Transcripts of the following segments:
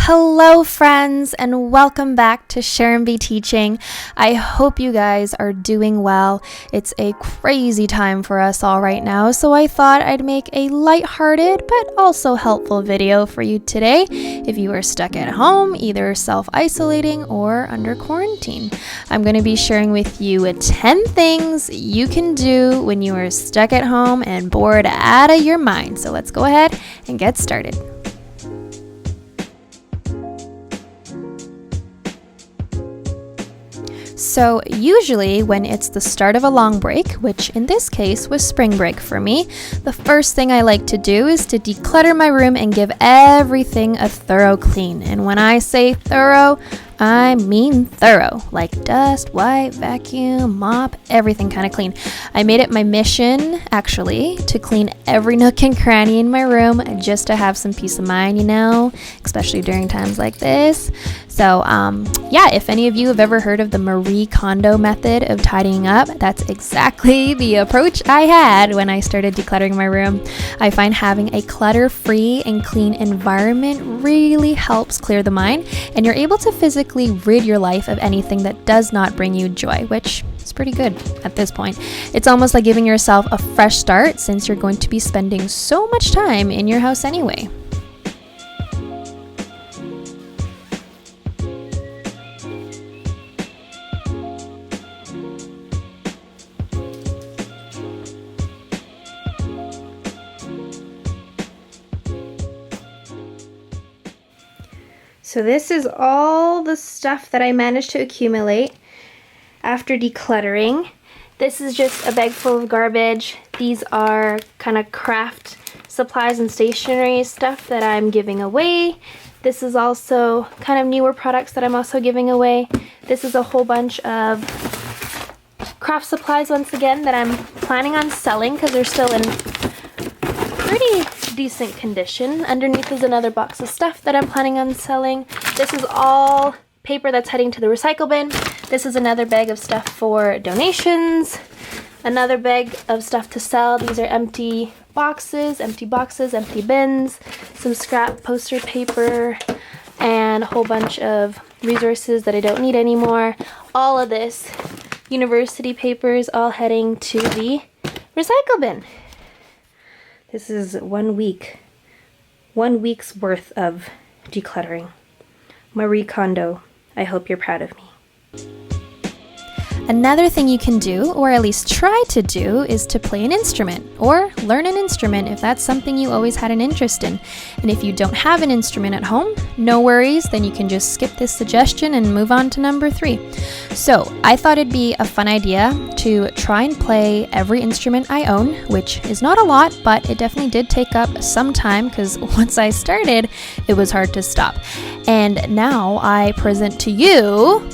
Hello friends, and welcome back to SharonBeTeaching. I hope you guys are doing well. It's a crazy time for us all right now, so I thought I'd make a lighthearted but also helpful video for you today if you are stuck at home, either self-isolating or under quarantine. I'm going to be sharing with you 10 things you can do when you are stuck at home and bored out of your mind. So let's go ahead and get started. So usually when it's the start of a long break, which in this case was spring break for me, the first thing I like to do is to declutter my room and give everything a thorough clean. And when I say thorough, I mean thorough, like dust, wipe, vacuum, mop, everything kind of clean. I made it my mission, actually, to clean every nook and cranny in my room just to have some peace of mind, especially during times like this. So, if any of you have ever heard of the Marie Kondo method of tidying up, that's exactly the approach I had when I started decluttering my room. I find having a clutter-free and clean environment really helps clear the mind, and you're able to physically rid your life of anything that does not bring you joy, which is pretty good at this point. It's almost like giving yourself a fresh start since you're going to be spending so much time in your house anyway. So this is all the stuff that I managed to accumulate after decluttering. This is just a bag full of garbage. These are kind of craft supplies and stationery stuff that I'm giving away. This is also kind of newer products that I'm also giving away. This is a whole bunch of craft supplies once again that I'm planning on selling because they're still in pretty decent condition. Underneath is another box of stuff that I'm planning on selling. This is all paper that's heading to the recycle bin. This is another bag of stuff for donations. Another bag of stuff to sell. These are empty boxes, empty bins, some scrap poster paper, and a whole bunch of resources that I don't need anymore. All of this university papers all heading to the recycle bin. This is 1 week's worth of decluttering. Marie Kondo, I hope you're proud of me. Another thing you can do, or at least try to do, is to play an instrument or learn an instrument if that's something you always had an interest in. And if you don't have an instrument at home, no worries, then you can just skip this suggestion and move on to number 3. So I thought it'd be a fun idea to try and play every instrument I own, which is not a lot, but it definitely did take up some time because once I started, it was hard to stop. And now I present to you,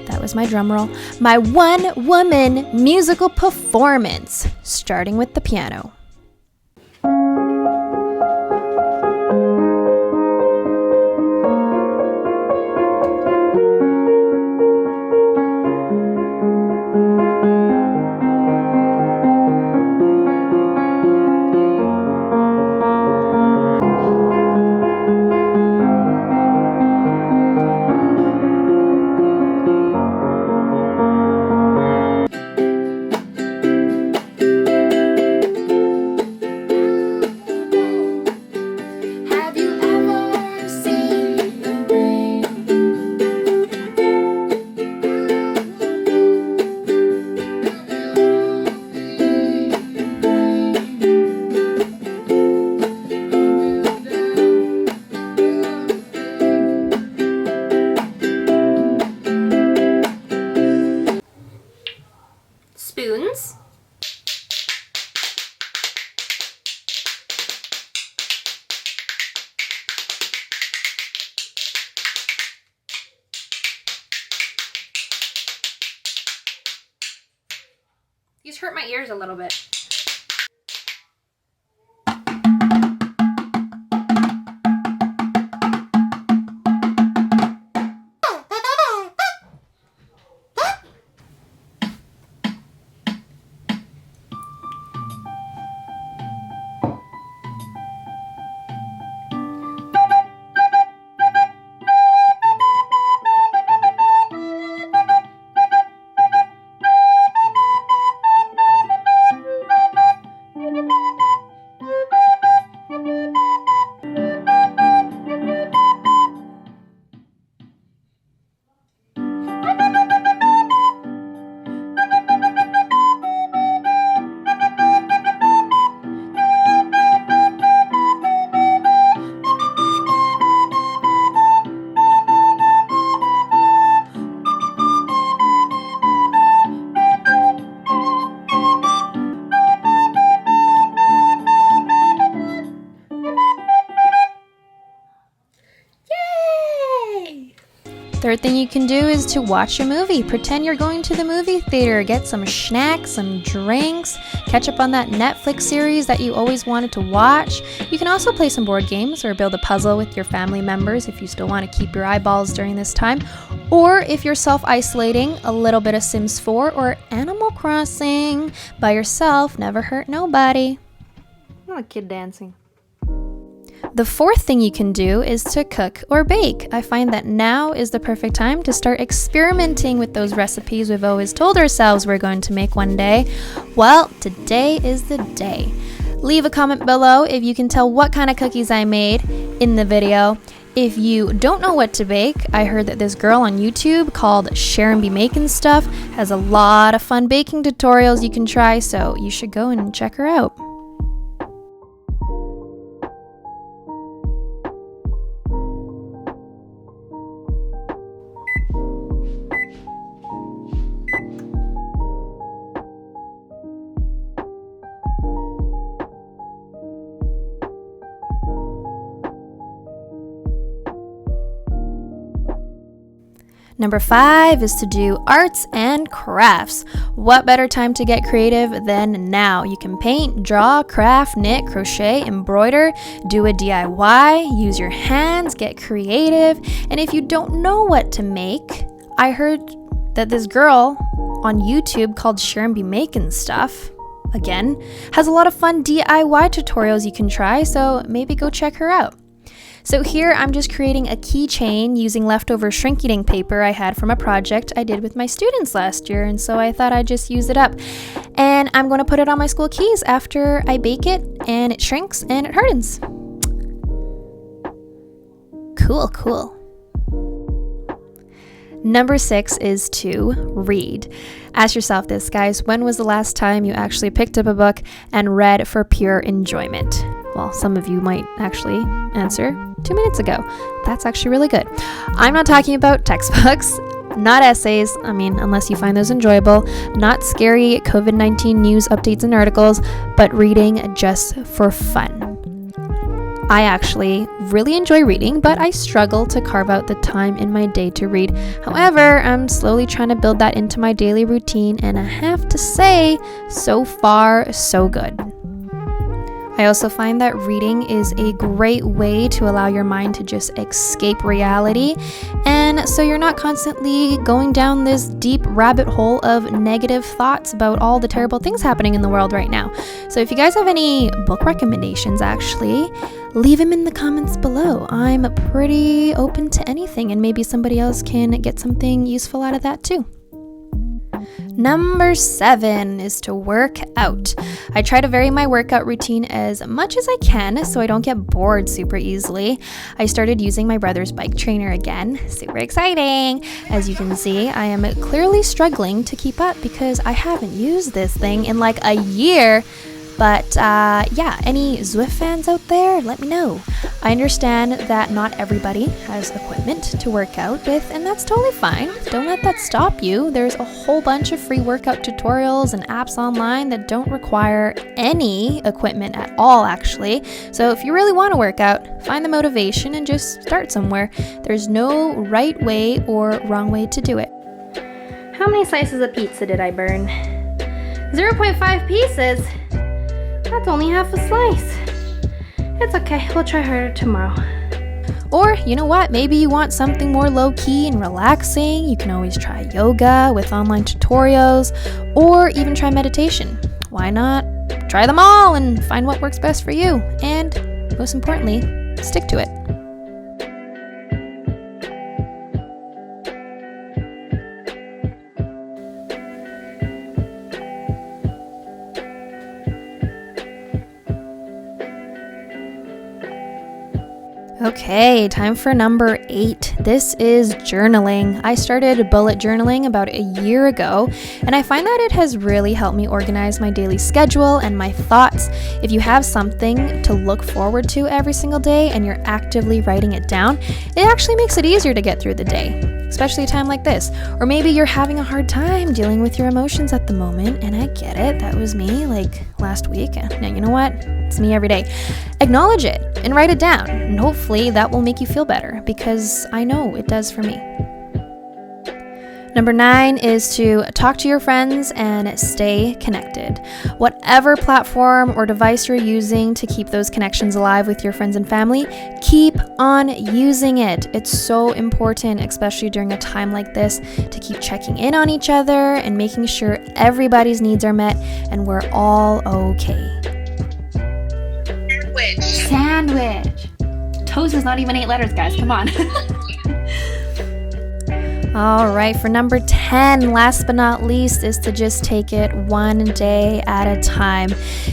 that was my drum roll, my one-woman musical performance, starting with the piano. Spoons. These hurt my ears a little bit. Third thing you can do is to watch a movie. Pretend you're going to the movie theater. Get some snacks, some drinks, catch up on that Netflix series that you always wanted to watch. You can also play some board games or build a puzzle with your family members if you still want to keep your eyeballs during this time. Or if you're self-isolating, a little bit of Sims 4 or Animal Crossing. By yourself, never hurt nobody. Not a kid dancing. The fourth thing you can do is to cook or bake. I find that now is the perfect time to start experimenting with those recipes we've always told ourselves we're going to make one day. Well, today is the day. Leave a comment below if you can tell what kind of cookies I made in the video. If you don't know what to bake, I heard that this girl on YouTube called SharonBeTeaching stuff has a lot of fun baking tutorials you can try, so you should go and check her out. Number 5 is to do arts and crafts. What better time to get creative than now? You can paint, draw, craft, knit, crochet, embroider, do a DIY, use your hands, get creative. And if you don't know what to make, I heard that this girl on YouTube called SharonBeTeaching stuff, again, has a lot of fun DIY tutorials you can try, so maybe go check her out. So here I'm just creating a keychain using leftover shrink eating paper I had from a project I did with my students last year, and so I thought I'd just use it up. And I'm going to put it on my school keys after I bake it and it shrinks and it hardens. Cool. Number 6 is to read. Ask yourself this, guys. When was the last time you actually picked up a book and read for pure enjoyment? Well, some of you might actually answer 2 minutes ago. That's actually really good. I'm not talking about textbooks, not essays, unless you find those enjoyable, not scary COVID-19 news updates and articles, but reading just for fun. I actually really enjoy reading, but I struggle to carve out the time in my day to read. However, I'm slowly trying to build that into my daily routine, and I have to say, so far, so good. I also find that reading is a great way to allow your mind to just escape reality, and so you're not constantly going down this deep rabbit hole of negative thoughts about all the terrible things happening in the world right now. So if you guys have any book recommendations, actually, leave them in the comments below. I'm pretty open to anything, and maybe somebody else can get something useful out of that too. Number 7 is to work out. I try to vary my workout routine as much as I can so I don't get bored super easily. I started using my brother's bike trainer again. Super exciting! As you can see, I am clearly struggling to keep up because I haven't used this thing in like a year. But any Zwift fans out there, let me know. I understand that not everybody has equipment to work out with, and that's totally fine. Don't let that stop you. There's a whole bunch of free workout tutorials and apps online that don't require any equipment at all, actually. So if you really want to work out, find the motivation and just start somewhere. There's no right way or wrong way to do it. How many slices of pizza did I burn? 0.5 pieces? That's only half a slice. It's okay, we'll try harder tomorrow. Or, you know what, maybe you want something more low-key and relaxing. You can always try yoga with online tutorials, or even try meditation. Why not try them all and find what works best for you? And, most importantly, stick to it. Okay, time for number 8. This is journaling. I started bullet journaling about a year ago, and I find that it has really helped me organize my daily schedule and my thoughts. If you have something to look forward to every single day and you're actively writing it down, it actually makes it easier to get through the day, especially a time like this. Or maybe you're having a hard time dealing with your emotions at the moment, and I get it. That was me like last week. Now, you know what? It's me every day. Acknowledge it and write it down, and hopefully that will make you feel better, because I know it does for me. Number 9 is to talk to your friends and stay connected. Whatever platform or device you're using to keep those connections alive with your friends and family, keep on using it. It's so important, especially during a time like this, to keep checking in on each other and making sure everybody's needs are met and we're all okay. Sandwich. Toast is not even 8 letters, guys. Come on. All right, for number 10, last but not least, is to just take it one day at a time.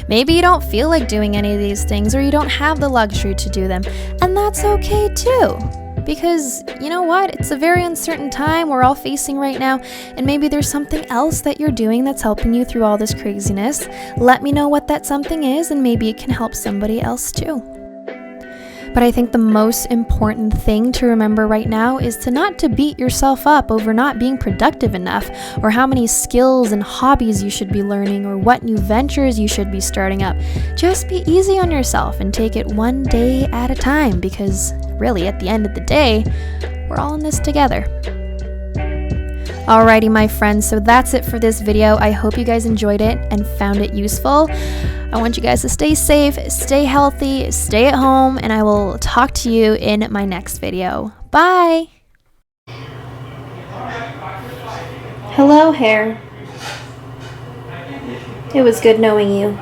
Maybe you don't feel like doing any of these things, or you don't have the luxury to do them, and that's okay too. Because you know what? It's a very uncertain time we're all facing right now, and maybe there's something else that you're doing that's helping you through all this craziness. Let me know what that something is, and maybe it can help somebody else too. But I think the most important thing to remember right now is not to beat yourself up over not being productive enough, or how many skills and hobbies you should be learning, or what new ventures you should be starting up. Just be easy on yourself and take it one day at a time, because really, at the end of the day, we're all in this together. Alrighty, my friends, so that's it for this video. I hope you guys enjoyed it and found it useful. I want you guys to stay safe, stay healthy, stay at home, and I will talk to you in my next video. Bye! Hello, hair. It was good knowing you.